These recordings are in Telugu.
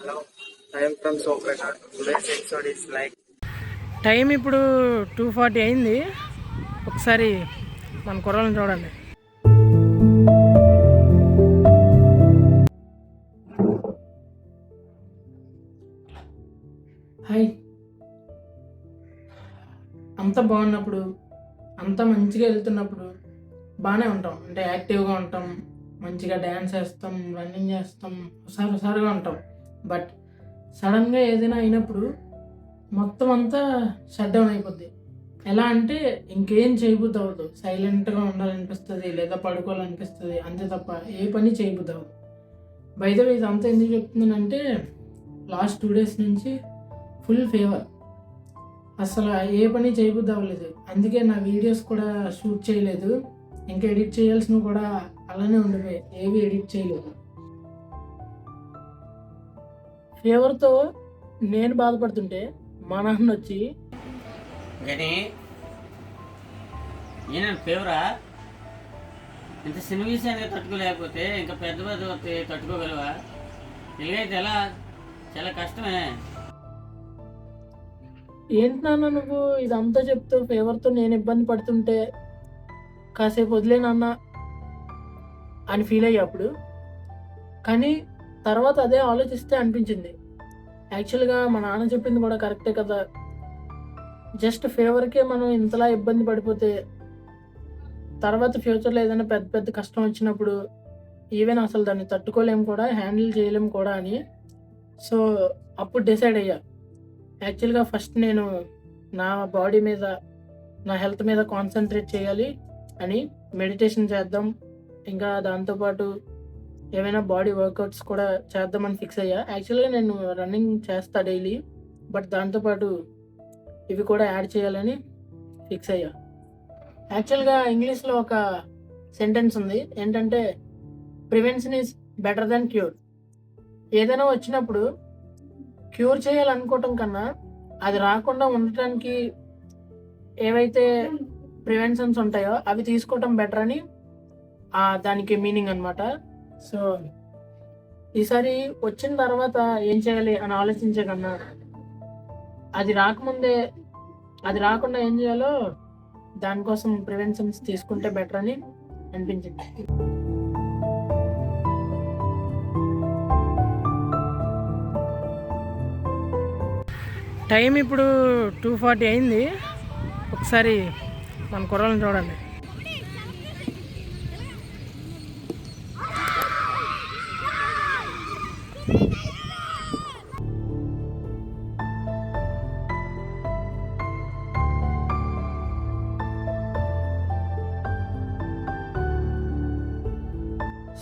Hello, I am from Soprano. Today's episode is like time ఇప్పుడు 2:40 అయింది. ఒకసారి మన కుర్రలను చూడండి. హాయ్. అంత బాగున్నప్పుడు, అంత మంచిగా వెళ్తున్నప్పుడు బాగానే ఉంటాం. అంటే యాక్టివ్గా ఉంటాం, మంచిగా డ్యాన్స్ వేస్తాం, రన్నింగ్ చేస్తాం, హుషారుగా ఉంటాం. బట్ సడన్గా ఏదైనా అయినప్పుడు మొత్తం అంతా షట్ డౌన్ అయిపోద్ది. ఎలా అంటే ఇంకేం చేయబుద్ధి అవ్వదు. సైలెంట్గా ఉండాలనిపిస్తుంది, లేదా పడుకోవాలనిపిస్తుంది, అంతే తప్ప ఏ పని చేయబుద్ధి అవ్వదు. బై ద వే ఇదంతా ఎందుకు చెప్తున్నానంటే లాస్ట్ 2 days నుంచి ఫుల్ ఫీవర్. అసలు ఏ పని చేయబుద్ధి అవ్వలేదు. అందుకే నా వీడియోస్ కూడా షూట్ చేయలేదు. ఇంకా ఎడిట్ చేయాల్సినవి కూడా అలానే ఉండిపోయాయి, ఏవి ఎడిట్ చేయలేదు. ఫీవర్తో నేను బాధపడుతుంటే మా నాన్న వచ్చి కానీ ఈయన ఫేవరా ఇంత చిన్న విషయానికి తట్టుకోలేకపోతే ఇంకా పెద్ద పెద్ద వస్తే తట్టుకోగలవా? ఇలాగైతే ఎలా? చాలా కష్టమే. ఏంటి నాన్న నువ్వు ఇదంతా చెప్తూ ఫీవర్తో నేను ఇబ్బంది పడుతుంటే కాసేపు వదిలే నాన్న అని ఫీల్ అయ్యేప్పుడు. కానీ తర్వాత అదే ఆలోచిస్తే అనిపించింది, యాక్చువల్గా మా నాన్న చెప్పింది కూడా కరెక్టే కదా. జస్ట్ ఫీవర్కే మనం ఇంతలా ఇబ్బంది పడిపోతే తర్వాత ఫ్యూచర్లో ఏదైనా పెద్ద పెద్ద కష్టం వచ్చినప్పుడు ఈవెన్ అసలు దాన్ని తట్టుకోలేము కూడా, హ్యాండిల్ చేయలేము కూడా అని. సో అప్పుడు డిసైడ్ అయ్యా, యాక్చువల్గా ఫస్ట్ నేను నా బాడీ మీద, నా హెల్త్ మీద కాన్సన్ట్రేట్ చేయాలి అని మెడిటేషన్ చేద్దాం, ఇంకా దాంతోపాటు ఏమైనా బాడీ వర్కౌట్స్ కూడా చేద్దామని ఫిక్స్ అయ్యా. యాక్చువల్గా నేను రన్నింగ్ చేస్తా డైలీ, బట్ దాంతోపాటు ఇవి కూడా యాడ్ చేయాలని ఫిక్స్ అయ్యా. యాక్చువల్గా ఇంగ్లీష్లో ఒక సెంటెన్స్ ఉంది, ఏంటంటే prevention is better than cure. ఏదైనా వచ్చినప్పుడు క్యూర్ చేయాలనుకోవటం కన్నా అది రాకుండా ఉండటానికి ఏవైతే ప్రివెన్షన్స్ ఉంటాయో అవి తీసుకోవటం బెటర్ అని దానికి మీనింగ్ అనమాట. సో ఈసారి వచ్చిన తర్వాత ఏం చేయాలి అని ఆలోచించే కన్నా అది రాకుండా ఏం చేయాలో దానికోసం ప్రివెన్షన్స్ తీసుకుంటే బెటర్ అని అనిపించింది. టైం ఇప్పుడు 2:40 అయింది. ఒకసారి మన కుర్రలను చూడండి.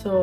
సో